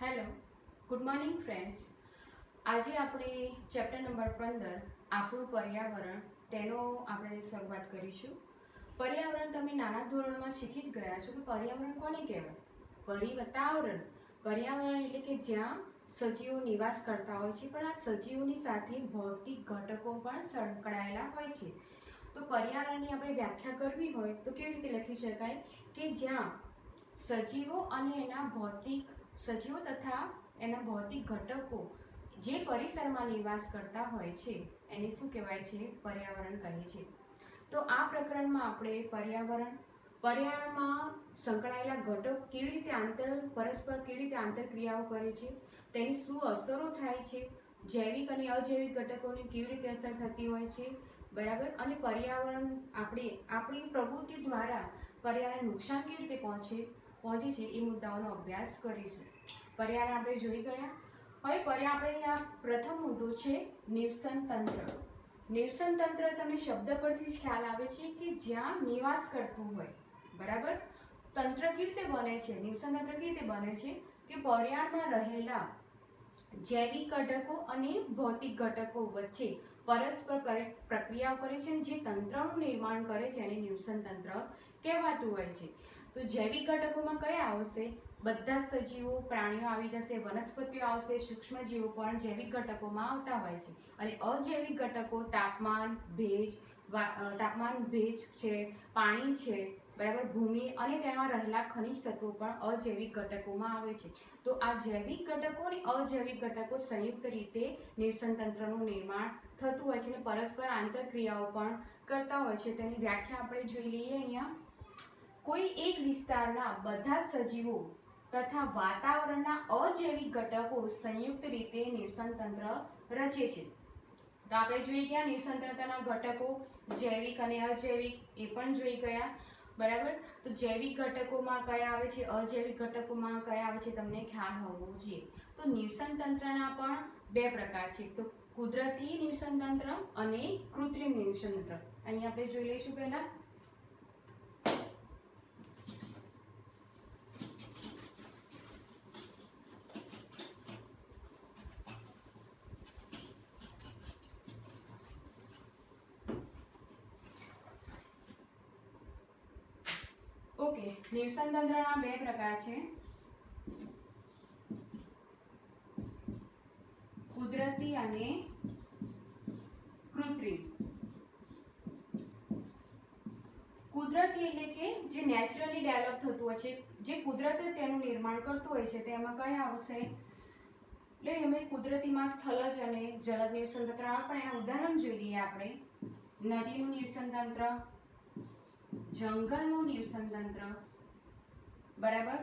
Hello, good morning friends. આજે આપણે chapter number 15 આપણું પર્યાવરણ તેનો આપણે શરૂઆત કરીશું. પર્યાવરણ તમે નાના ધોરણમાં શીખી જ ગયા છો કે પર્યાવરણ કોને કહેવાય? પરિવર્તાવરણ. પર્યાવરણ એટલે કે જ્યાં સજીવો નિવાસ કરતા હોય છે, પણ આ સજીવોની સાથે ભૌતિક ઘટકો પણ સંકળાયેલા હોય છે. તો પર્યાવરણની આપણે વ્યાખ્યા કરવી હોય તો કેવી રીતે લખી શકાય કે જ્યાં સજીવો અને સજીવો તથા એના ભૌતિક ઘટકો જે પરિસરમાં નિવાસ કરતા હોય છે એને શું કહેવાય છે? પર્યાવરણ કહે છે. તો આ પ્રકરણમાં આપણે પર્યાવરણમાં સંકળાયેલા ઘટકો કેવી રીતે પરસ્પર કેવી રીતે આંતરક્રિયાઓ કરે છે, તેની શું અસરો થાય છે, જૈવિક અને અજૈવિક ઘટકોની કેવી રીતે અસર થતી હોય છે, બરાબર, અને પર્યાવરણ આપણી પ્રવૃત્તિ દ્વારા પર્યાવરણ નુકસાન કેવી રીતે પહોંચે છે એ મુદ્દાઓનો અભ્યાસ કરીશું. પર્યાવરણ આપણે જોઈ ગયા. હવે આપણે આ પ્રથમ મુદ્દો છે નિવસન તંત્ર. નિવસન તંત્ર તમને શબ્દ પરથી જ ખ્યાલ આવે છે કે જ્યાં નિવાસ કરતું હોય, બરાબર. તંત્ર કેવી રીતે બને છે? નિવસન તંત્ર કેવી રીતે બને છે કે પર્યાવરણમાં રહેલા જૈવિક ઘટકો અને ભૌતિક ઘટકો વચ્ચે પરસ્પર પ્રક્રિયાઓ કરે છે અને જે તંત્રનું નિર્માણ કરે છે એને નિવસન તંત્ર કહેવાતું હોય છે. તો જૈવિક ઘટકોમાં કયા આવશે? બધા સજીવો, પ્રાણીઓ આવી જશે, વનસ્પતિઓ આવશે, સૂક્ષ્મજીવો પણ જૈવિક ઘટકોમાં આવતા હોય છે. અને અજૈવિક ઘટકો તાપમાન, ભેજ છે, પાણી છે, બરાબર, ભૂમિ અને તેમાં રહેલા ખનિજ તત્વો પણ અજૈવિક ઘટકોમાં આવે છે. તો આ જૈવિક ઘટકો અને અજૈવિક ઘટકો સંયુક્ત રીતે નિવસન તંત્રનું નિર્માણ થતું હોય છે અને પરસ્પર આંતરક્રિયાઓ પણ કરતા હોય છે. તેની વ્યાખ્યા આપણે જોઈ લઈએ અહીંયા. કોઈ એક વિસ્તારના બધા સજીવો તથા વાતાવરણના અજૈવિક ઘટકો સંયુક્ત રીતે નિવસન તંત્ર રચે છે. તો આપણે જોઈ ગયા નિવસન તંત્રના ઘટકો જૈવિક અને અજૈવિક, એ પણ જોઈ ગયા, બરાબર. તો જૈવિક ઘટકોમાં કયા આવે છે, અજૈવિક ઘટકોમાં કયા આવે છે, તમને ખ્યાલ હોવો જોઈએ. તો નિવસન તંત્રના પણ બે પ્રકાર છે, તો કુદરતી નિવસન તંત્ર અને કૃત્રિમ નિવસન તંત્ર. અહીં આપણે જોઈ લઈશું પહેલા. ઓકે, નિવસન તંત્રના બે પ્રકાર છે, કુદરતી અને કૃત્રિમ. કુદરતી એટલે કે જે નેચરલી ડેવલપ થતું હોય છે, જે કુદરતે તેનું નિર્માણ કરતું હોય છે, તેમાં કયા આવશે? એટલે અમે કુદરતીમાં સ્થળજ અને જલજ નિવસન તંત્ર, પણ એના ઉદાહરણ જોઈ લઈએ આપણે. નદીનું નિવસન તંત્ર, જંગલનું નિવસન તંત્ર, બરાબર,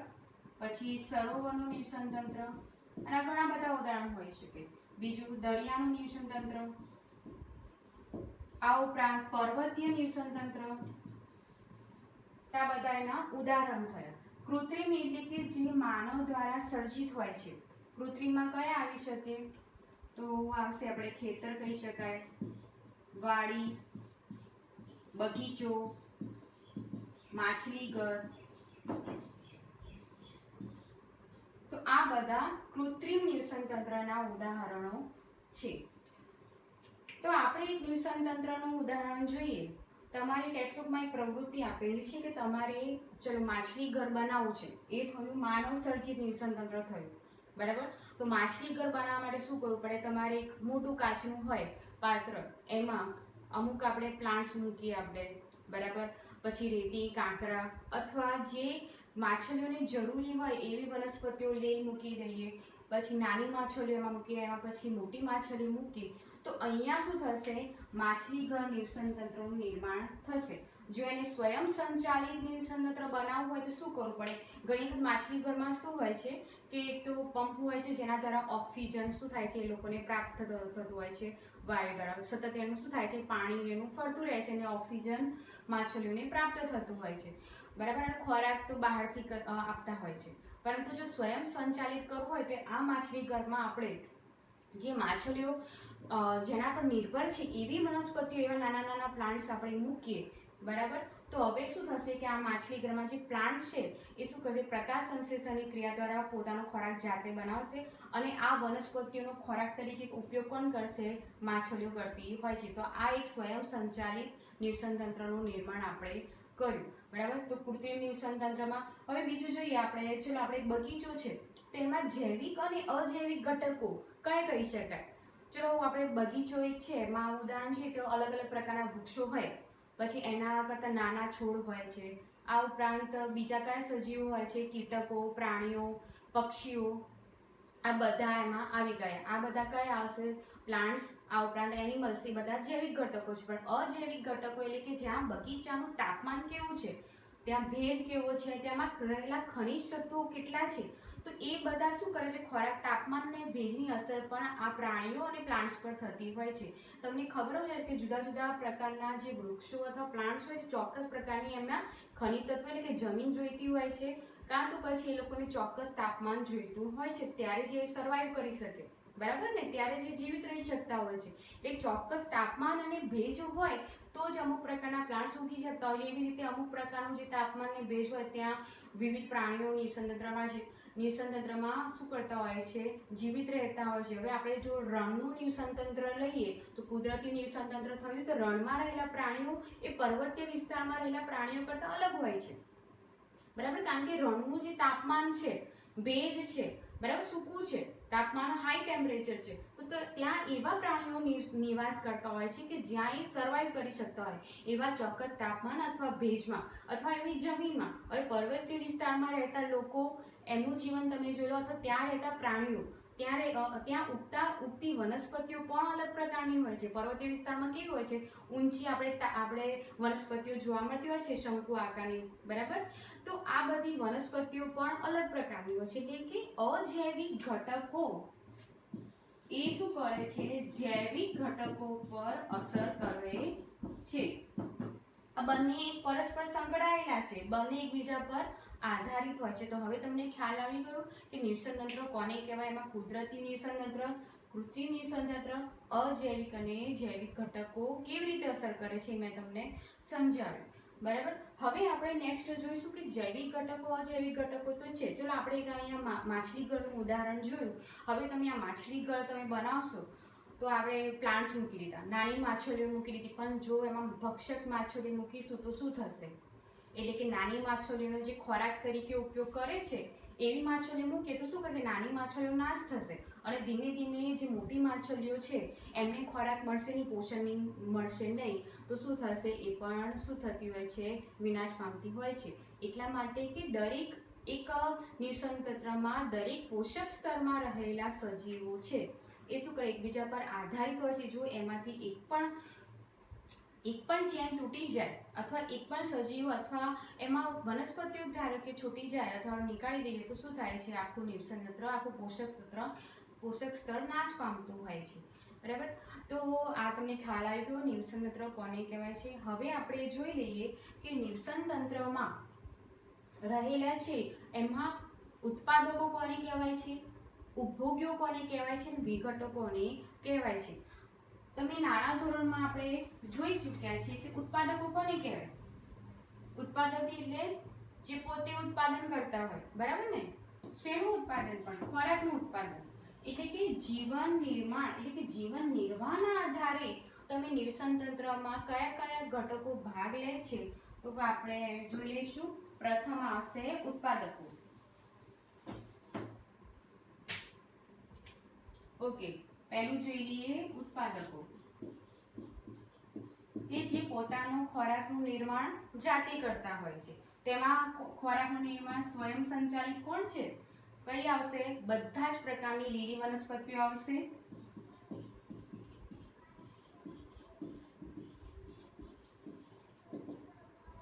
પછી સરોવરનું નિવસન તંત્ર, અને ઘણા બધા ઉદાહરણ હોઈ શકે. બીજું દરિયાનું નિવસન તંત્ર, આ ઉપરાંત પર્વતીય નિવસન તંત્ર. આ બધા એના ઉદાહરણ થયા. કૃત્રિમ એટલે કે જે માનવ દ્વારા સર્જિત હોય છે. કૃત્રિમમાં કયા આવી શકે? તો આવશે આપણે ખેતર કહી શકાય, વાડી, બગીચો, માછલી ઘર. તો આ બધા કૃત્રિમ નિવસન તંત્રના ઉદાહરણો છે. તો આપણે એક નિવસન તંત્રનું ઉદાહરણ જોઈએ. તમારી ટેક્સ્ટબુકમાં એક પ્રવૃત્તિ આપેલી છે કે તમારે ચલો માછલી ઘર બનાવવું છે. એ થયું માનવ સર્જિત નિવસન તંત્ર થયું, બરાબર. તો માછલી ઘર બનાવવા માટે શું કરવું પડે? તમારે એક મોટું કાચનું હોય પાત્ર, એમાં અમુક આપણે પ્લાન્ટ્સ મૂકીએ આપણે, બરાબર, પછી રેતી, કાંકરા અથવા જે માછલીઓને જરૂરી હોય એવી વનસ્પતિઓ લઈ મૂકી દઈએ, પછી નાની માછલીઓ એમાં મૂકીએ, એમાં પછી મોટી માછલી મૂકીએ. તો અહીંયા શું થશે? માછલી ઘર નિવસન તંત્રનું નિર્માણ થશે. જો એને સ્વયં સંચાલિત નિવસન તંત્ર બનાવવું હોય તો શું કરવું પડે? ઘણી વખત માછલી ઘરમાં શું હોય છે કે એક તો પંપ હોય છે જેના દ્વારા ઓક્સિજન શું થાય છે, એ લોકોને પ્રાપ્ત થતું હોય છે વાયુ દ્વારા. સતત એનું શું થાય છે, પાણી એનું ફરતું રહે છે અને ઓક્સિજન માછલીઓને પ્રાપ્ત થતું હોય છે, બરાબર. અને ખોરાક તો બહારથી આપતા હોય છે. પરંતુ જો સ્વયં સંચાલિત કરવું હોય તો આ માછલી ઘરમાં આપણે જે માછલીઓ જેના પર નિર્ભર છે એવી વનસ્પતિઓ, એવા નાના નાના પ્લાન્ટ્સ આપણે મૂકીએ, બરાબર. તો હવે શું થશે કે આ માછલી ઘરમાં જે પ્લાન્ટ છે એ શું કરશે, પ્રકાશ સંશ્લેષણની ક્રિયા દ્વારા પોતાનો ખોરાક જાતે બનાવશે અને આ વનસ્પતિઓનો ખોરાક તરીકે ઉપયોગ કોણ કરશે, માછલીઓ કરતી હોય છે. તો આ એક સ્વયં સંચાલિત નિવસન તંત્રનું નિર્માણ આપણે કર્યું. બરાબર. તો કૃત્રિમ નિવસન તંત્રમાં હવે બીજું જોઈએ આપણે. ચલો આપણે એક બગીચો છે, તેમાં જૈવિક અને અજૈવિક ઘટકો કયા કહી શકાય. ચલો આપણે બગીચો એક છે, એમાં ઉદાહરણ છે તો અલગ અલગ પ્રકારના વૃક્ષો હોય, પછી એના કરતાં નાના છોડ હોય છે. આ ઉપરાંત બીજા કયા સજીવો હોય છે, કીટકો, પ્રાણીઓ, પક્ષીઓ, આ બધા એમાં આવી ગયા. આ બધા કયા આવશે, પ્લાન્ટ્સ. આ ઉપરાંત એનિમલ્સ, એ બધા જૈવિક ઘટકો છે. પણ અજૈવિક ઘટકો એટલે કે જ્યાં બગીચાનું તાપમાન કેવું છે, ત્યાં ભેજ કેવો છે, તેમાં રહેલા ખનિજ તત્વો કેટલા છે, તો એ બધા શું કરે છે, ખોરાક, તાપમાન અને ભેજની અસર પણ આ પ્રાણીઓ અને પ્લાન્ટ્સ પર થતી હોય છે. તમને ખબર હોય કે જુદા જુદા પ્રકારના જે વૃક્ષો અથવા પ્લાન્ટ્સ હોય છે, ચોક્કસ પ્રકારની એમના ખનિજ તત્વો એટલે કે જમીન જોઈતી હોય છે, કાં તો પછી એ લોકોને ચોક્કસ તાપમાન જોઈતું હોય છે, ત્યારે જે સર્વાઈવ કરી શકે. બરાબર ને, ત્યારે જે જીવિત રહી શકતા હોય છે. એટલે ચોક્કસ તાપમાન અને ભેજ હોય તો જ અમુક પ્રકારના પ્લાન્ટ્સ ઉગી શકતા હોય. એવી રીતે અમુક પ્રકારનું જે તાપમાન અને ભેજ હોય ત્યાં વિવિધ પ્રાણીઓ નિવસન તંત્રમાં છે, નિવસન તંત્રમાં શું કરતા હોય છે, જીવિત રહેતા હોય છે. હવે આપણે જો રણનું નિવસન તંત્ર લઈએ તો કુદરતી નિવસન તંત્ર થયું તો રણમાં રહેલા પ્રાણીઓ એ પર્વતીય વિસ્તારમાં રહેલા પ્રાણીઓ કરતાં અલગ હોય છે. બરાબર. કારણ કે રણનું જે તાપમાન છે, ભેજ છે, બરાબર, સૂકું છે, તાપમાન હાઈ ટેમ્પરેચર છે, તો ત્યાં એવા પ્રાણીઓ નિવાસ કરતા હોય છે કે જ્યાં એ સર્વાઈવ કરી શકતા હોય એવા ચોક્કસ તાપમાન અથવા ભેજમાં અથવા એવી જમીનમાં. હવે પર્વતીય વિસ્તારમાં રહેતા લોકો, એમનું જીવન તમે જોઈ લો, અથવા ત્યાં રહેતા પ્રાણીઓ, ત્યાં ઉગતી વનસ્પતિઓ પણ અલગ પ્રકારની હોય છે. પર્વતીય વિસ્તારમાં કેવી હોય છે, ઊંચી આપણે વનસ્પતિઓ જોવા મળતી હોય છે, શંકુ આકારની. બરાબર. તો આ બધી વનસ્પતિઓ પણ અલગ પ્રકારની હોય છે. એટલે કે અજૈવિક ઘટકો એ શું કરે છે, જૈવિક ઘટકો પર અસર કરે છે. આ બંને પરસ્પર સંકળાયેલા છે, બંને એકબીજા પર આધારિત હોય છે. તો હવે તમને ખ્યાલ આવી ગયો કે નિવસન તંત્ર કોને કહેવાય. એમાં કુદરતી નિવસન તંત્ર, કૃત્રિમ નિવસન તંત્ર, અજૈવિક અને જૈવિક ઘટકો કેવી રીતે અસર કરે છે મેં તમને સમજાવ્યું. બરાબર. હવે આપણે નેક્સ્ટ જોઈશું કે જૈવિક ઘટકો, અજૈવિક ઘટકો તો છે. ચલો આપણે એક અહીંયા માછલી ઘરનું ઉદાહરણ જોયું. હવે તમે આ માછલી ઘર તમે બનાવશો તો આપણે પ્લાન્ટ્સ મૂકી દીધા, નાની માછલીઓ મૂકી દીધી, પણ જો એમાં ભક્ષક માછલી મૂકીશું તો શું થશે, એટલે કે નાની માછલીઓનો જે ખોરાક તરીકે ઉપયોગ કરે છે એવી માછલીઓ મૂકીએ તો શું કરશે, નાની માછલીઓ નાશ થશે અને ધીમે ધીમે જે મોટી માછલીઓ છે એમને ખોરાક મળશે નહીં, પોષણ મળશે નહીં, તો શું થશે, એ પણ શું થતી હોય છે, વિનાશ પામતી હોય છે. એટલા માટે કે દરેક એક નિવસન તંત્રમાં દરેક પોષક સ્તરમાં રહેલા સજીવો છે એ શું કરે, એકબીજા પર આધારિત હોય છે. જો એમાંથી એક પણ ચેન તૂટી જાય અથવા એક પણ સજીવ અથવા એમાં વનસ્પતિઓ ધારો કે છૂટી જાય અથવા નીકાળી દઈએ તો શું થાય છે, આખું નિવસન તંત્ર, આખું પોષક સ્તર નાશ પામતું હોય છે. બરાબર. તો આ તમને ખ્યાલ આવી ગયો નિવસન તંત્ર કોને કહેવાય છે. હવે આપણે જોઈ લઈએ કે નિવસન તંત્રમાં રહેલા છે એમાં ઉત્પાદકો કોને કહેવાય છે, ઉપભોગ્યો કોને કહેવાય છે, અને વિઘટકો કોને કહેવાય છે. તમે નાના ધોરણમાં આપણે જોઈ ચૂક્યા છીએ કે ઉત્પાદકો કોને કહેવાય. ઉત્પાદક એટલે જે પોતે ઉત્પાદન કરતા હોય. બરાબર ને. શેનું ઉત્પાદન, પણ ખોરાકનું ઉત્પાદન. એટલે કે જીવન નિર્માણ, એટલે કે જીવન નિર્વાહના આધારે તમે નિવસન તંત્રમાં કયા કયા ઘટકો ભાગ લે છે તો આપણે જોઈ લઈશું. પ્રથમ આવશે ઉત્પાદકો. ઓકે, પહેલું જોઈ લઈએ ઉત્પાદકો, કે જે પોતાનું ખોરાકનું નિર્માણ જાતે કરતા હોય છે. તેમાં ખોરાકનું નિર્માણ સ્વયં સંચાલિત કોણ છે, કઈ આવશે, બધા જ પ્રકારની લીલી વનસ્પતિઓ આવશે.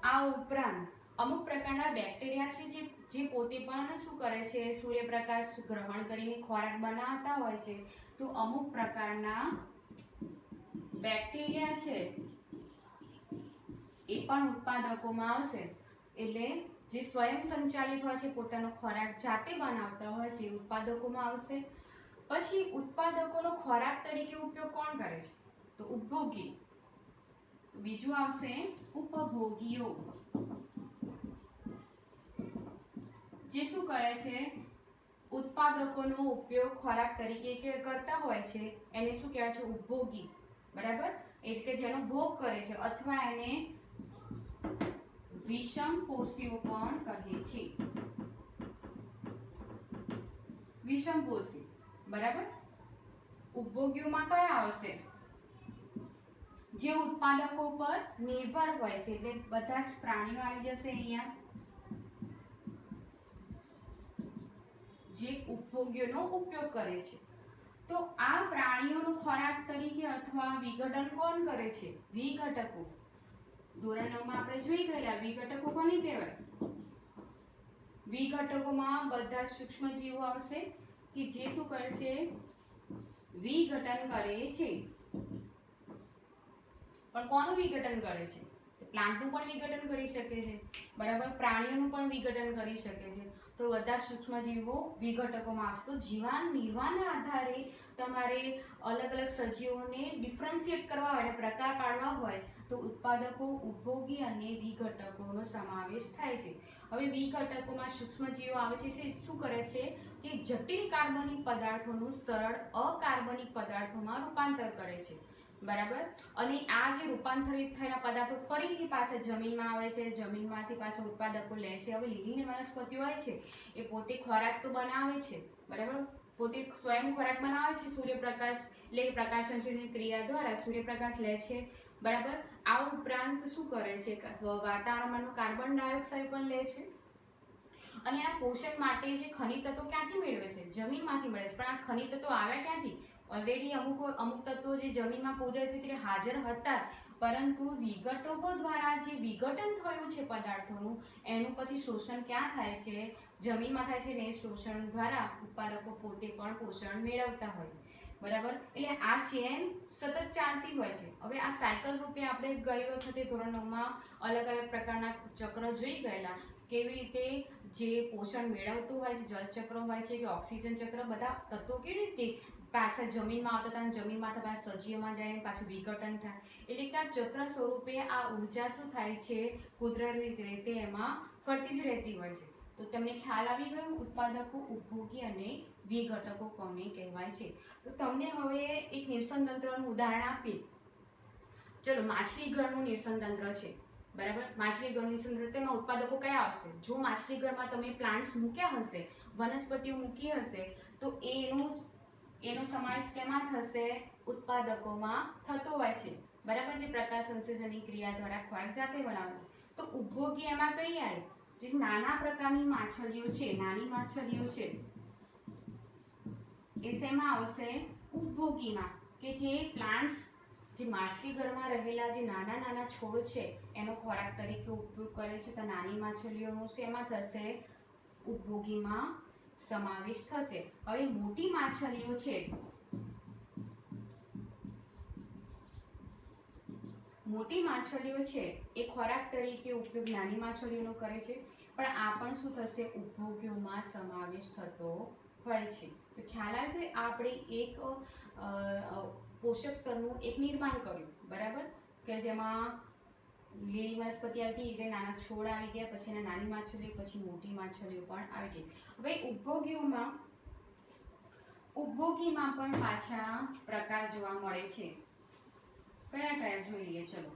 આ ઉપરાંત અમુક પ્રકારના બેક્ટેરિયા છે જે પોતે પણ શું કરે છે, સૂર્યપ્રકાશ ગ્રહણ કરીને ખોરાક બનાવતા હોય છે. તો અમુક પ્રકારના બેક્ટેરિયા છે એ પણ ઉત્પાદકોમાં આવશે. એટલે જે સ્વયં સંચાલિત હોય છે, પોતાનો ખોરાક જાતે બનાવતા હોય છે, ઉત્પાદકોમાં આવશે. પછી ઉત્પાદકોનો ખોરાક તરીકે ઉપયોગ કોણ કરે છે, તો ઉપભોગી. બીજું આવશે ઉપભોગીઓ, જે શું કરે છે, ઉત્પાદકોનો ઉપયોગ ખોરાક તરીકે કરતા હોય છે એને શું કહેવાય છે, ઉપભોગી, બરાબર, એટલે કે જેનો ભોગ કરે છે, અથવા એને વિષમપોષીઓ પણ કહે છે, વિષમપોષી, બરાબર. ઉપભોગીઓમાં કયા આવશે, જે ઉત્પાદકો પર નિર્ભર હોય છે, એટલે બધા જ પ્રાણીઓ આવી જશે અહીંયા, જે ઉપભોગ્યોનો ઉપયોગ કરે છે. તો આ પ્રાણીઓનો ખોરાક તરીકે અથવા વિઘટન કોણ કરે છે, વિઘટકો. ધોરણ 9 માં આપણે જોઈ ગયા વિઘટકો કોને કહેવાય. વિઘટકોમાં બધા સૂક્ષ્મ જીવો આવશે કે જે શું કરે છે, વિઘટન કરે છે. પણ કોનું વિઘટન કરે છે, પ્લાન્ટનું પણ વિઘટન કરી શકે છે, બરાબર, પ્રાણીઓનું પણ વિઘટન કરી શકે છે. તો બધા સૂક્ષ્મજીવો વિઘટકોમાં આવશે. તો જીવાન નિર્વાહના આધારે તમારે અલગ અલગ સજીવોને ડિફરન્શિએટ કરવા હોય અને પ્રકાર પાડવા હોય તો ઉત્પાદકો, ઉપભોગી અને વિઘટકોનો સમાવેશ થાય છે. હવે વિઘટકોમાં સૂક્ષ્મજીવો આવે છે, શું કરે છે, જે જટિલ કાર્બનિક પદાર્થોનું સરળ અકાર્બનિક પદાર્થોમાં રૂપાંતર કરે છે, બરાબર. અને આ જે રૂપાંતરિત થયેલા પદાર્થો ફરીથી પાછા જમીનમાં આવે છે, જમીનમાંથી પાછા ઉત્પાદકો લે છે. હવે લીલી વનસ્પતિઓ હોય છે એ પોતે ખોરાક તો બનાવે છે, બરાબર, પોતે સ્વયં ખોરાક બનાવે છે, સૂર્યપ્રકાશ એટલે પ્રકાશ સંશ્લેષણની ક્રિયા દ્વારા સૂર્યપ્રકાશ લે છે, બરાબર. આ ઉપરાંત શું કરે છે, વાતાવરણમાં કાર્બન ડાયોક્સાઇડ પણ લે છે. અને આ પોષણ માટે જે ખનિજ તત્વો ક્યાંથી મેળવે છે, જમીનમાંથી મળે છે. પણ આ ખનિજ તત્વો આવ્યા ક્યાંથી, ઓલરેડી અમુક તત્વો જે જમીનમાં કુદરતી રીતે હાજર હતા, પરંતુ વિઘટકો દ્વારા જે વિઘટન થયું છે પદાર્થોનું, એનું પછી શોષણ ક્યાં થાય છે, જમીનમાં થાય છે ને. શોષણ દ્વારા ઉત્પાદકો પોતે પણ પોષણ મેળવતા હોય છે, બરાબર. એટલે આ ચેન સતત ચાલતી હોય છે. હવે આ સાયકલ રૂપે આપણે ગઈ વખતે ધોરણ 9 માં અલગ અલગ પ્રકારના ચક્ર જોઈ ગયેલા, કેવી રીતે જે પોષણ મેળવતું હોય છે, જલચક્ર હોય છે કે ઓક્સિજન ચક્ર, બધા તત્વો કેવી રીતે પાછા જમીનમાં આવતા હતા, જમીનમાંથી પાછા સજીવમાં જાય, પાછું વિઘટન થાય. એટલે કે આ ચક્ર સ્વરૂપે આ ઉર્જા શું થાય છે, કુદરતી રીતે એમાં ફરતી જ રહેતી હોય છે. તો તમને ખ્યાલ આવી ગયો ઉત્પાદકો, ઉપભોગી અને વિઘટકો કોને કહેવાય છે. તો તમને હવે એક નિર્સન તંત્રનું ઉદાહરણ આપી. ચલો, માછલી ઘરનું નિર્સન તંત્ર છે, બરાબર. માછલી ઘરનું નિર્સન તંત્ર, તેમાં ઉત્પાદકો કયા આવશે. જો માછલી ઘરમાં તમે પ્લાન્ટ્સ મૂક્યા હશે, વનસ્પતિઓ મૂકી હશે, તો એનો સમાવેશ કેમાં થશે, ઉત્પાદકોમાં થતો હોય છે, બરાબર, જે પ્રકાશ સંશ્લેષણની ક્રિયા દ્વારા ખોરાક જાતે બનાવે છે. તો ઉપભોગી એમાં કઈ આવે, જે નાના પ્રકારની માછલીઓ છે, નાની માછલીઓ છે, એ શેમાં આવશે, ઉપભોગીમાં, કે જે પ્લાન્ટ્સ, જે માછલી ઘરમાં રહેલા જે નાના નાના છોડ છે એનો ખોરાક તરીકે ઉપયોગ કરે છે. તો નાની માછલીઓનો શેમાં થશે, ઉપભોગીમાં સમાવેશ થશે. હવે મોટી માછલીઓ છે, મોટી માછલીઓ છે એ ખોરાક તરીકે ઉપયોગ નાની માછલીઓનો કરે છે, પણ આ પણ શું થશે, ઉપભોગીઓમાં સમાવેશ થતો હોય છે. તો ખ્યાલ આવ્યો, આપણે એક પોષક સ્તરનું એક નિર્માણ કર્યું, બરાબર, કે જેમાં લીલી વનસ્પતિ આવી ગઈ, એટલે નાના છોડ આવી ગયા, પછી એના નાની માછલીઓ, પછી મોટી માછલીઓ પણ આવી ગઈ. હવે ઉપભોગીમાં પણ પાછા પ્રકાર જોવા મળે છે. કયા કયા જોઈ લઈએ, ચલો.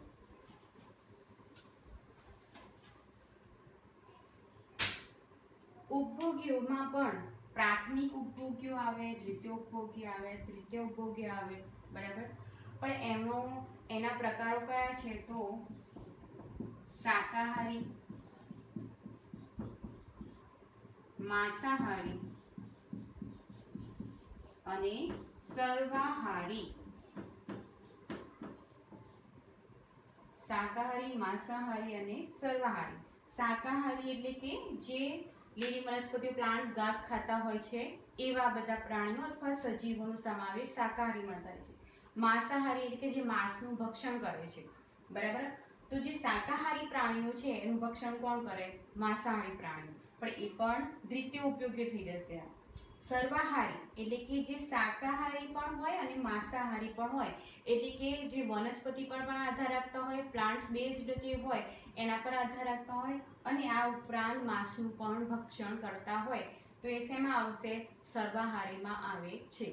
ઉપભોગીઓમાં પણ પ્રાથમિક ઉપભોગીઓ આવે, દ્વિતીય ઉપભોગી આવે, તૃતીય ઉપભોગી આવે, બરાબર. પણ એના પ્રકારો કયા છે, તો શાકાહારી, માંસાહારી અને સર્વાહારી. શાકાહારી, માંસાહારી અને સર્વાહારી. શાકાહારી એટલે કે જે લીલી વનસ્પતિઓ, પ્લાન્ટ્સ, ઘાસ ખાતા હોય છે એવા બધા પ્રાણીઓ અથવા સજીવોનો સમાવેશ શાકાહારીમાં થાય છે. માંસાહારી એટલે કે જે માંસનું ભક્ષણ કરે છે, બરાબર. તો જે શાકાહારી પ્રાણીઓ છે એનું ભક્ષણ કોણ કરે, માંસાહારી પ્રાણીઓ. પણ એ પણ દ્વિતીય ઉપયોગી થઈ જશે. સર્વાહારી એટલે કે જે શાકાહારી પણ હોય અને માંસાહારી પણ હોય, એટલે કે જે વનસ્પતિ પર પણ આધાર રાખતા હોય, પ્લાન્ટ્સ બેઝડ જે હોય એના પર આધાર રાખતા હોય, અને આ ઉપરાંત માંસનું પણ ભક્ષણ કરતા હોય, તો એ શેમાં આવશે? સર્વાહારીમાં આવે છે.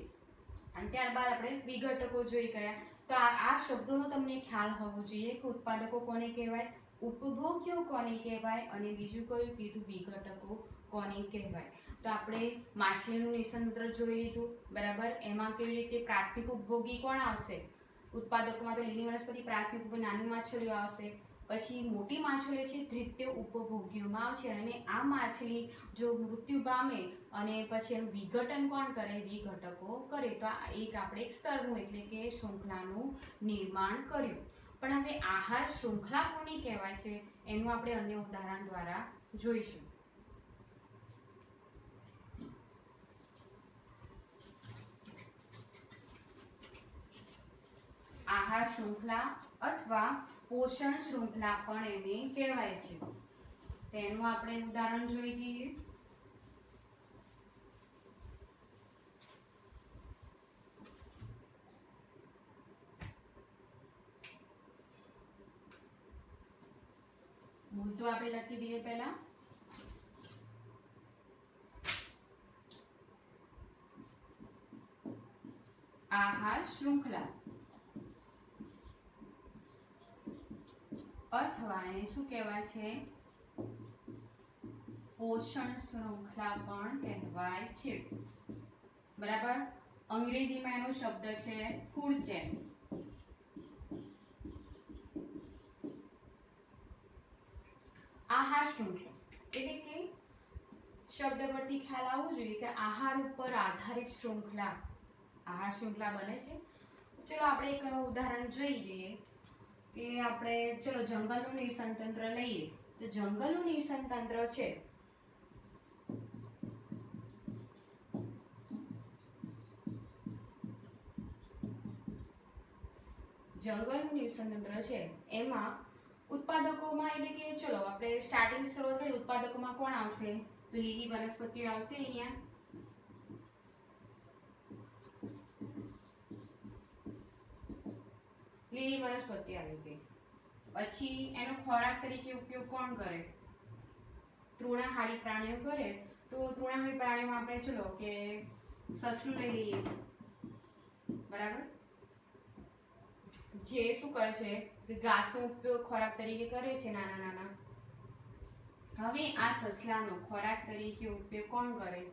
અને ત્યારબાદ આપણે વિઘટકો જોઈ ગયા. તો આ શબ્દોનો તમને ખ્યાલ હોવો જોઈએ કે ઉત્પાદકો કોને કહેવાય, ઉપભોગ્યો કોને કહેવાય, અને બીજું કયું કીધું? વિઘટકો કોને કહેવાય. તો આપણે માછલીનું નિઃસંતંત્ર જોઈ લીધું, બરાબર. એમાં કેવી રીતે પ્રાથમિક ઉપભોગી કોણ આવશે? ઉત્પાદકોમાં તો લીલી વનસ્પતિ પ્રાથમિક ઉપભોગી નાની માછલીઓ આવશે. પછી મોટી માછલીઓ છે દ્વિતીય ઉપભોગીઓમાં આવશે, અને આ માછલી જો મૃત્યુ પામે અને પછી એનું વિઘટન કોણ કરે? વિઘટકો કરે. તો આ આપણે એક સ્તરનું એટલે કે શૃંખલાનું નિર્માણ કર્યું. પણ હવે આહાર શૃંખલા કોની કહેવાય છે એનું આપણે અન્ય ઉદાહરણ દ્વારા જોઈશું. આહાર શૃંખલા અથવા પોષણ શૃંખલા પણ એને કહેવાય છે. તેનું આપણે ઉદાહરણ જોઈ જઈએ. મુદ્દો આપણે લખી દઈએ પહેલા. આહાર શૃંખલા અથવા એને શું કહેવાય છે? પોષણ શૃંખલા પણ કહેવાય છે, બરાબર. અંગ્રેજીમાં એનો શબ્દ છે ફૂડ ચેન. આહાર શૃંખલા એટલે કે શબ્દ પરથી ખ્યાલ આવવો જોઈએ કે આહાર ઉપર આધારિત શૃંખલા, આહાર શૃંખલા બને છે. ચલો આપણે એક ઉદાહરણ જોઈ જઈએ કે આપણે ચલો જંગલનું નિઃસંતંત્ર લઈએ. તો જંગલનું નિઃસંતંત્ર છે એમાં ઉત્પાદકોમાં એટલે કે ચલો આપણે સ્ટાર્ટિંગ શરૂઆત કરીએ. ઉત્પાદકોમાં કોણ આવશે? તો લીલી વનસ્પતિઓ આવશે. અહીંયા લીલી વનસ્પતિ આવી ગઈ. પછી એનો ખોરાક તરીકે ઉપયોગ કોણ કરે? તૃણાહારી પ્રાણીઓ કરે. તો તૃણાહારી પ્રાણીઓમાં આપણે ચલો કે સસલું લઈ લઈએ, બરાબર. જે શું કરે છે કે ઘાસનો ઉપયોગ ખોરાક તરીકે કરે છે, નાના નાના. હવે આ સસલાનો ખોરાક તરીકે ઉપયોગ કોણ કરે?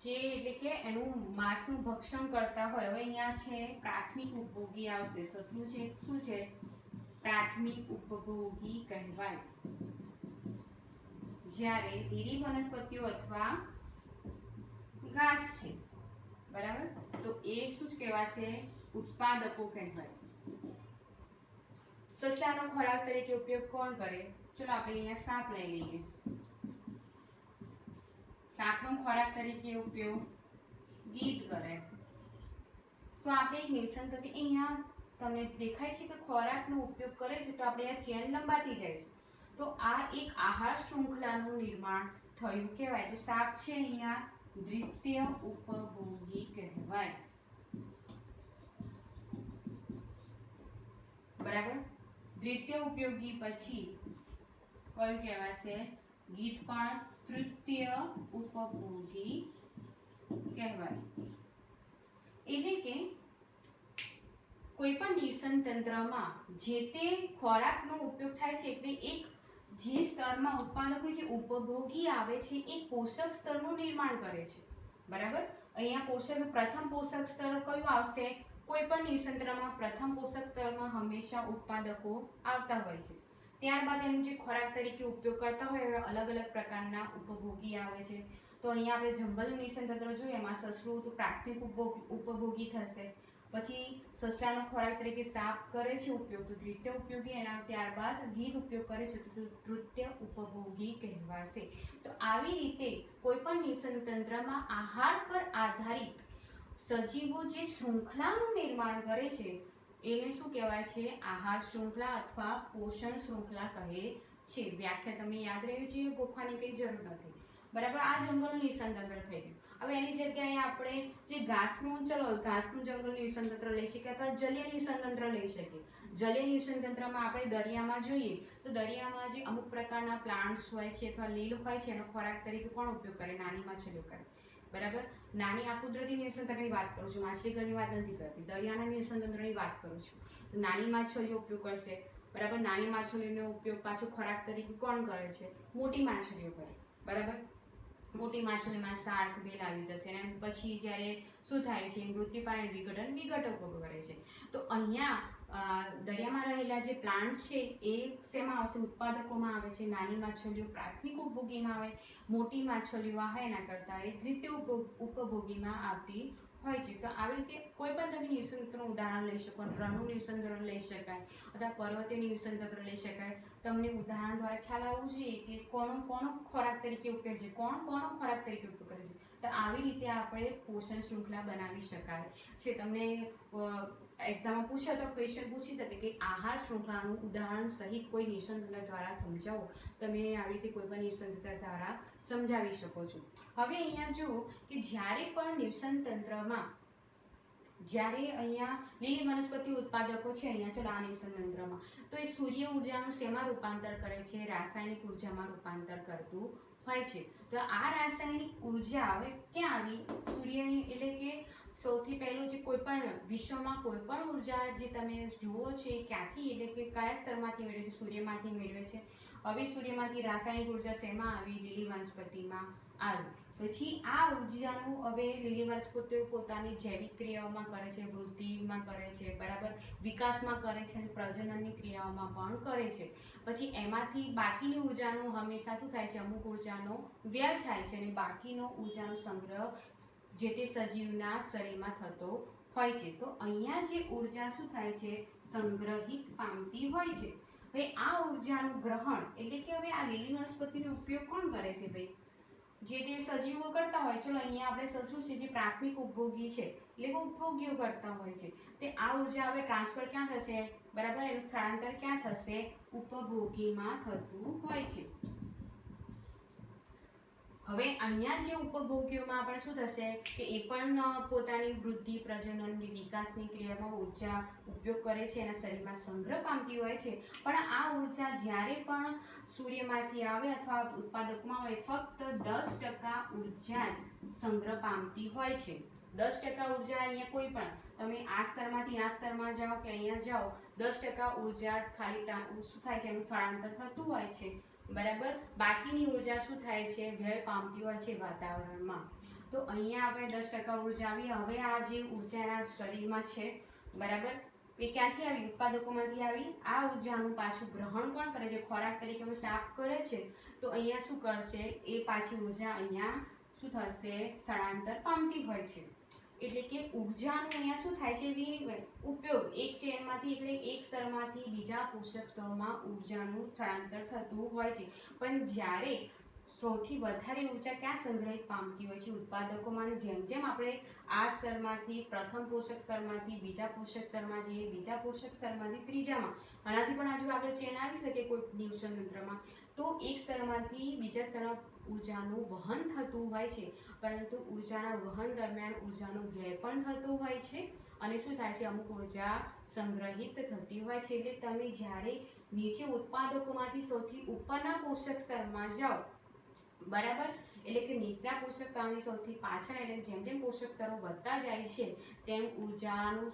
જે એટલે કે એનું માંસનું ભક્ષણ કરતા હોય. હવે અહીંયા છે પ્રાથમિક ઉપભોગી આવશે. સસલું છે શું છે? પ્રાથમિક ઉપભોગી કહેવાય. જ્યારે લીલી વનસ્પતિઓ અથવા ઘાસ છે, બરાબર, તો એ શું કહેવાશે? ઉત્પાદકો કહેવાય. સસલાનો ખોરાક તરીકે ઉપયોગ કોણ કરે? ચલો આપણે અહીંયા સાપ લઈ લઈએ. સાપનો ખોરાક તરીકે ઉપયોગ ગીધ કરે. તો આપણે એક નિઃસંતંત્ર અહીંયા તમને દેખાય છે કે ખોરાકનો ઉપયોગ કરે છે, તો આપણે આ ચેન લંબાતી જાય છે. તો આ એક આહાર શૃંખલાનું નિર્માણ થયું કહેવાય. તો સાપ છે અહીંયા દ્વિતીય ઉપભોગી કહેવાય, બરાબર. દ્વિતીય ઉપયોગી પછી કયું કહેવાશે? ગીધ પણ તૃતીય ઉપભોગી કહેવાય. એટલે કે કોઈ પણ નિઃસંતંત્રમાં જે તે ખોરાકનો ઉપયોગ થાય છે, એટલે એક જે સ્તરમાં ઉત્પાદકો કે ઉપભોગી આવે છે એ પોષક સ્તરનું નિર્માણ કરે છે, બરાબર. અહીંયા પ્રથમ પોષક સ્તર કયું આવશે? કોઈ પણ નિઃસંતંત્રમાં પ્રથમ પોષક સ્તરમાં હંમેશા ઉત્પાદકો આવતા હોય છે. ત્યારબાદ એનો જે ખોરાક તરીકે ઉપયોગ કરતા હોય એવા અલગ અલગ પ્રકારના ઉપભોગી આવે છે. તો અહીંયા આપણે જંગલનું નિઃસંતંત્ર જોઈએ. એમાં સસલું તો પ્રાથમિક ઉપભોગી થશે. પછી સસલાનો ખોરાક તરીકે સાપ કરે છે ઉપયોગ, તો દ્વિતીય ઉપયોગી. એના ત્યારબાદ ગીધ ઉપયોગ કરે છે, તો તૃતીય ઉપભોગી કહેવાશે. તો આવી રીતે કોઈ પણ નિઃસંતંત્રમાં આહાર પર આધારિત સજીવો જે શૃંખલાનું નિર્માણ કરે છે એને શું કહેવાય છે? આહાર શૃંખલા અથવા પોષણ શૃંખલા કહે છે. વ્યાખ્યા તમે યાદ રહેવી જોઈએ, ગોખવાની કઈ જરૂર નથી. બરાબર, આ જંગલનું નિવસન તંત્ર થઈ ગયું. હવે એની જગ્યાએ આપણે જે ઘાસનું જંગલનું નિવસન તંત્ર લઈ શકીએ અથવા જલીય નિવસન તંત્ર લઈ શકીએ. જલીય નિવસન તંત્રમાં આપણે દરિયામાં જોઈએ તો દરિયામાં જે અમુક પ્રકારના પ્લાન્ટ્સ હોય છે અથવા લીલ હોય છે એનો ખોરાક તરીકે કોણ ઉપયોગ કરે? નાની માછલીઓ કરે. બરાબર, નાની આ કુદરતી નિવસન તંત્રની વાત કરું છું, માછલીઘરની વાત નથી કરતી, દરિયાના નિવસન તંત્રની વાત કરું છું. તો નાની માછલીઓ ઉપયોગ કરશે. બરાબર, નાની માછલીઓનો ઉપયોગ પાછો ખોરાક તરીકે કોણ કરે છે? મોટી માછલીઓ કરે. બરાબર, મોટી માછલીમાં શાર્ક, વ્હેલ આવી જશે અને પછી જ્યારે શું થાય છે? મૃત્યુ પામે વિઘટકો કરે છે. તો અહીંયા દરિયામાં રહેલા જે પ્લાન્ટ છે એ શેમાં આવશે? ઉત્પાદકોમાં આવે છે. નાની માછલીઓ પ્રાથમિક ઉપભોગીમાં આવે, મોટી માછલીઓ આ એના કરતાં એ દ્વિતીય ઉપભોગીમાં આવતી હોય છે. તો આવી રીતે કોઈ પણ તમે નિવસન તંત્રનું ઉદાહરણ લઈ શકો, રણનું નિવસન તંત્ર લઈ શકાય અથવા પર્વતીય નિવસન તંત્ર લઈ શકાય. તમને ઉદાહરણ દ્વારા ખ્યાલ આવવું જોઈએ કે કોનો ખોરાક તરીકે ઉપયોગ છે, કોનો ખોરાક તરીકે ઉપયોગ કરે છે. તો આવી રીતે આપણે પોષણ શૃંખલા બનાવી શકાય છે. તમને એક્ઝામમાં પૂછે તો ક્વેશ્ચન પૂછી શકે કે આહાર શૃંખલાનું ઉદાહરણ સહિત કોઈ નિવસન તંત્ર દ્વારા સમજાવો. તમે આવી રીતે કોઈ પણ નિવસન તંત્ર દ્વારા સમજાવી શકો છો. હવે અહીંયા જુઓ કે જ્યારે પણ નિવસન તંત્રમાં અહીંયા લીલી વનસ્પતિ ઉત્પાદકો છે, અહીંયા ચલો આ નિવસન તંત્રમાં, તો એ સૂર્ય ઉર્જાનું શેમાં રૂપાંતર કરે છે? રાસાયણિક ઉર્જામાં રૂપાંતર કરતું હોય છે. તો આ રાસાયણિક ઉર્જા હવે ક્યાં આવી? સૂર્યની, એટલે કે સૌથી પહેલું જે કોઈ પણ વિશ્વમાં કોઈ પણ ઉર્જા જે તમે જુઓ છે ક્યાંથી, એટલે કે કયા સ્તરમાંથી મેળવે છે? સૂર્યમાંથી મેળવે છે. હવે સૂર્યમાંથી રાસાયણિક ઉર્જા શેમાં આવી? લીલી વનસ્પતિમાં આવી. પછી આ ઉર્જાનું હવે લીલી વનસ્પતિઓ પોતાની જૈવિક ક્રિયાઓમાં કરે છે, વૃદ્ધિમાં કરે છે, બરાબર, વિકાસમાં કરે છે અને પ્રજનનની ક્રિયાઓમાં પણ કરે છે. પછી એમાંથી બાકીની ઉર્જાનું હંમેશા શું થાય છે? અમુક ઉર્જાનો વ્યય થાય છે અને બાકીનો ઉર્જાનો સંગ્રહ જે તે સજીવના શરીરમાં થતો હોય છે. તો અહીંયા જે ઉર્જા શું થાય છે? સંગ્રહિત પામતી હોય છે. હવે આ ઉર્જાનું ગ્રહણ, એટલે કે હવે આ લીલી વનસ્પતિનો ઉપયોગ કોણ કરે છે? ભાઈ, જે તે સજીવો કરતા હોય. ચલો અહીંયા આપણે સસલું છે જે પ્રાથમિક ઉપભોગી છે, એટલે કે ઉપભોગીઓ કરતા હોય છે. તે આ ઉર્જા હવે ટ્રાન્સફર ક્યાં થશે? બરાબર, એનું સ્થળાંતર ક્યાં થશે? ઉપભોગીમાં થતું હોય છે. હવે અહીંયા જે ઉપભોગીઓમાં આપણે શું થશે કે એ પણ પોતાની વૃદ્ધિ, પ્રજનન, વિકાસની ક્રિયામાં ઉર્જા ઉપયોગ કરે છે, એના શરીરમાં સંગ્રહ પામતી હોય છે. પણ આ ઉર્જા જ્યારે પણ સૂર્યમાંથી આવે અથવા ઉત્પાદકમાં આવે, ફક્ત 10% ઉર્જા જ સંગ્રહ પામતી હોય છે. 10% ઉર્જા અહીંયા કોઈ પણ તમે આ સ્તરમાંથી આ સ્તરમાં જાઓ કે અહીંયા જાઓ, 10% ઉર્જા ખાલી શું થાય છે? એનું સ્થળાંતર થતું હોય છે. બરાબર, બાકીની ઉર્જા શું થાય છે? વ્યય પામતી હોય છે વાતાવરણમાં. તો અહીંયા આપણે 10% ઉર્જા આવી. હવે આ જે ઉર્જાના શરીરમાં છે, બરાબર, એ ક્યાંથી આવી? ઉત્પાદકોમાંથી આવી. આ ઉર્જાનું પાછું ગ્રહણ કોણ કરે છે? ખોરાક તરીકે સાફ કરે છે. તો અહીંયા શું કરશે? એ પાછી ઉર્જા અહીંયા શું થશે? સ્થળાંતર પામતી હોય છે. એટલે કે ઉર્જાનું અહીંયા શું થાય છે? વિનિમય, ઉપયોગ. એક ચેનમાંથી, એટલે એક સ્તરમાંથી બીજા પોષક સ્તરોમાં ઉર્જાનું સ્થળાંતર થતું હોય છે. પણ જ્યારે સૌથી વધારે ઉર્જા ક્યાં સંગ્રહિત પામતી હોય છે? ઉત્પાદકોમાં. જેમ જેમ આપણે આ સ્તરમાંથી પ્રથમ પોષક સ્તરમાંથી બીજા પોષક સ્તરમાં જઈએ, બીજા પોષક સ્તરમાંથી ત્રીજામાં, આનાથી પણ હજુ આગળ ચેન આવી શકે કોઈ નિવસન તંત્રમાં, તો એક સ્તરમાંથી બીજા સ્તરમાં ઉર્જાનું વહન થતું હોય છે. પરંતુ ઉર્જાના વહન દરમિયાન ઉર્જાનો વ્યય પણ થતો હોય છે અને શું થાય છે? અમુક ઉર્જા સંગ્રહિત થતી હોય છે. એટલે તમે જ્યારે નીચે ઉત્પાદકોમાંથી સૌથી ઉપરના પોષક સ્તરમાં જાઓ, બરાબર, એટલે કે નીચલા પોષક સ્તરની સૌથી પાછળ, એટલે જેમ જેમ પોષક સ્તરો વધતા જાય છે તેમ ઉર્જાનું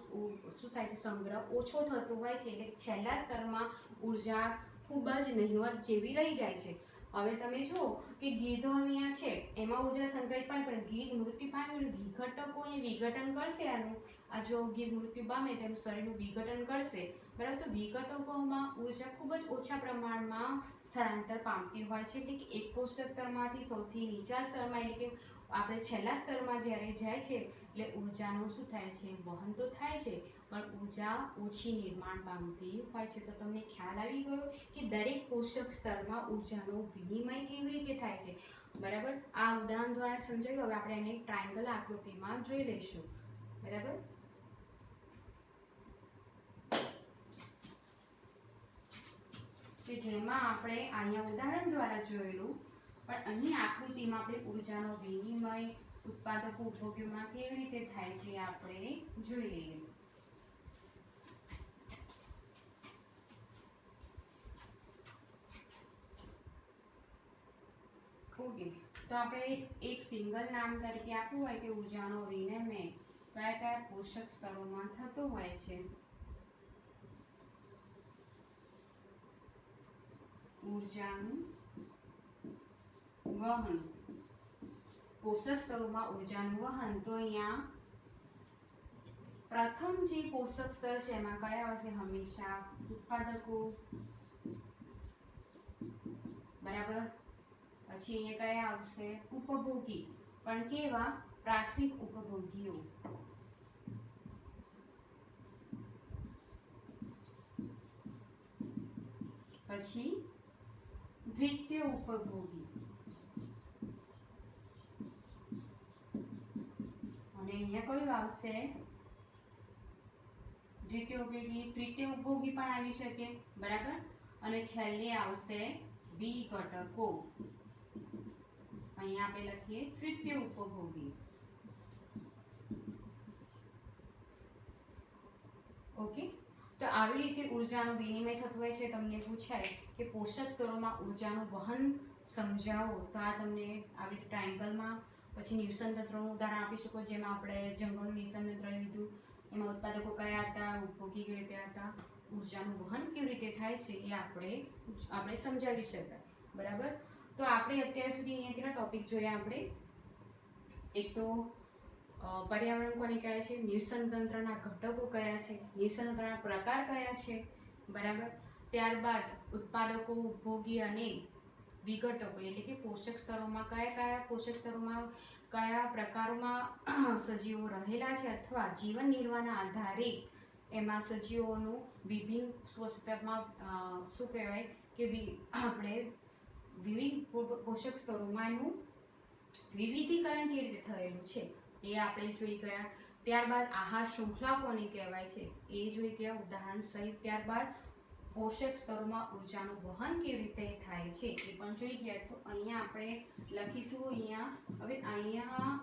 શું થાય છે? સંગ્રહ ઓછો થતો હોય છે. એટલે છેલ્લા સ્તરમાં ઉર્જા ખૂબ જ નહિવત જેવી રહી જાય છે. હવે તમે જુઓ કે ગીધો અહીંયા છે, એમાં ઉર્જા સંગ્રહિત પામે, પણ ગીધ મૃત્યુ પામ્યું, વિઘટકો એ વિઘટન કરશે. આનું આ જો ગીધ મૃત્યુ પામે તેમ શરીરનું વિઘટન કરશે, બરાબર. તો વિઘટકોમાં ઉર્જા ખૂબ જ ઓછા પ્રમાણમાં સ્થળાંતર પામતી હોય છે. એટલે કે એક પોષક સ્તરમાંથી સૌથી નીચા સ્તરમાં, એટલે કે આપણે છેલ્લા સ્તરમાં જ્યારે જાય છે એટલે ઉર્જાનું શું થાય છે? વહન તો થાય છે, પણ ઉર્જા ઓછી નિર્માણ પામતી હોય છે. તો તમને ખ્યાલ આવી ગયો કે દરેક પોષક સ્તરમાં ઉર્જાનો વિનિમય કેવી રીતે થાય છે, બરાબર. આ ઉદાહરણ દ્વારા સમજાવ્યું. હવે આપણે એને ટ્રાયંગલ આકૃતિમાં જોઈ લઈશું, બરાબર. કે જેમાં આપણે અહીંયા ઉદાહરણ દ્વારા જોયેલું પણ અહીં આકૃતિમાં આપણે ઉર્જાનો વિનિમય ઉત્પાદકો ઉપભોગ્યોમાં કેવી રીતે થાય છે એ આપણે જોઈ લઈએ. ઓકે, તો આપણે એક સિંગલ નામ તરીકે આપવું હોય કે ઉર્જાનો વિનિમય કયા કયા પોષક સ્તરોમાં થતો હોય છે. ઉર્જાનું વહન, પોષક સ્તરોમાં ઉર્જાનું વહન. તો અહીંયા પ્રથમ જે પોષક સ્તર છે એમાં કયા આવશે? હંમેશા ઉત્પાદકો, બરાબર. પછી અહીંયા કયા આવશે? ઉપભોગી, પણ કેવા? પ્રાથમિક ઉપભોગીઓ. પછી દ્વિતીય ઉપભોગી, અને અહીંયા કયું આવશે? દ્વિતીય ઉપભોગી, તૃતીય ઉપભોગી પણ આવી શકે, બરાબર. અને છેલ્લે આવશે વિઘટકો. અહીંયા આપણે લખીએ તૃતીય ઉપભોગી. ઓકે, તો આવી રીતે ઉર્જાનો વિનિમય થતો હોય છે. તમને પૂછાય કે પોષક સ્તરોમાં ઉર્જાનું વહન સમજાવો, તો આ તમને આવી ટ્રાયંગલમાં પછી નિવસન તંત્રનું ઉદાહરણ આપી શકો, જેમાં આપણે જંગલનું નિવસન તંત્ર લીધું, એમાં ઉત્પાદકો કયા હતા, ઉપભોગી કેવી રીતે હતા, ઉર્જાનું વહન કેવી રીતે થાય છે એ આપણે સમજાવી શકાય, બરાબર. તો આપણે અત્યાર સુધી અહીંયા કેટલા ટોપિક જોયા આપણે? એક તો પર્યાવરણ કોને કહે છે, નિવસન તંત્રના ઘટકો કયા છે, નિવસન તંત્રના પ્રકાર કયા છે, બરાબર. ત્યારબાદ ઉત્પાદકો, ઉપભોગી અને વિઘટકો એટલે કે પોષક સ્તરોમાં કયા કયા પોષક સ્તરોમાં કયા પ્રકારોમાં સજીવો રહેલા છે, અથવા જીવન નિર્વાહના આધારે એમાં સજીવોનું વિભિન્ન સ્તરમાં શું કહેવાય કે આપણે વિવિધ પોષક સ્તરોમાં એનું વિવિધીકરણ કેવી રીતે થયેલું છે એ આપણે જોઈ ગયા. ત્યારબાદ આહાર શૃંખલા કોને કહેવાય છે એ જોઈ ગયા ઉદાહરણ સહિત. ત્યારબાદ પોષક સ્તરોમાં ઉર્જાનું વહન કેવી રીતે થાય છે એ પણ જોઈ ગયા. તો અહીંયા આપણે લખીશું હવે અહીંયા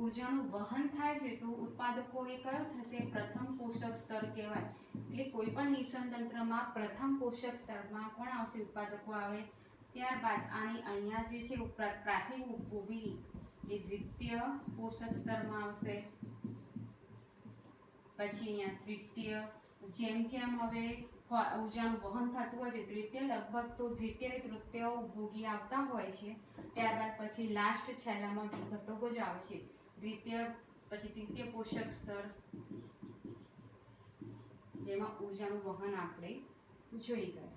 ઉર્જાનું વહન થાય છે તો ઉત્પાદકો એ કયો થશે? પ્રથમ પોષક સ્તર કહેવાય. એટલે કોઈ પણ નિવસન તંત્રમાં પ્રથમ પોષક સ્તરમાં કોણ આવશે? ઉત્પાદકો આવે. ત્યારબાદ અહીંયા જે છે પ્રાથમિક ઉપભોગી એ દ્વિતીય પોષક સ્તરમાં આવશે. પછી અહીંયા તૃતીય, જેમ જેમ હવે ઉર્જાનું વહન થતું હોય છે તૃતીય, લગભગ તો દ્વિતીય અને તૃતીય ઉપભોગી આવતા હોય છે. ત્યારબાદ પછી લાસ્ટ છેલ્લામાં વિઘટકો જ આવશે. દ્વિતીય પછી તૃતીય પોષક સ્તર, જેમાં ઉર્જાનું વહન આપણે જોઈ ગયા.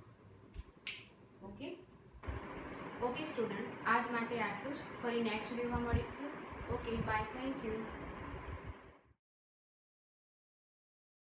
ઓકે સ્ટુડન્ટ, આજ માટે આટલું જ. ફરી નેક્સ્ટ વિડીયોમાં મળીશું. Okay, bye, thank you.